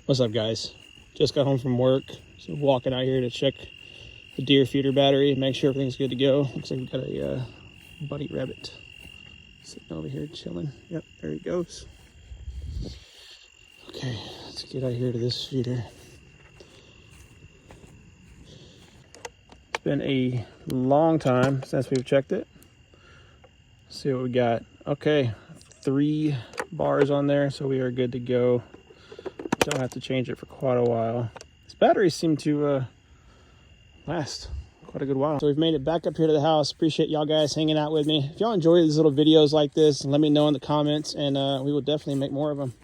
What's up, guys? Just got home from work, so walking out here to check the deer feeder battery, make sure everything's good to go. Looks like we got a buddy rabbit sitting over here chilling. Yep, there he goes. Okay, let's get out here to this feeder. It's been a long time since we've checked it. Let's see what we got. Okay, 3 bars on there, so we are good to go. Don't have to change it for quite a while. This battery seemed to last quite a good while. So we've made it back up here to the house. Appreciate y'all guys hanging out with me. If y'all enjoy these little videos like this, let me know in the comments, and we will definitely make more of them.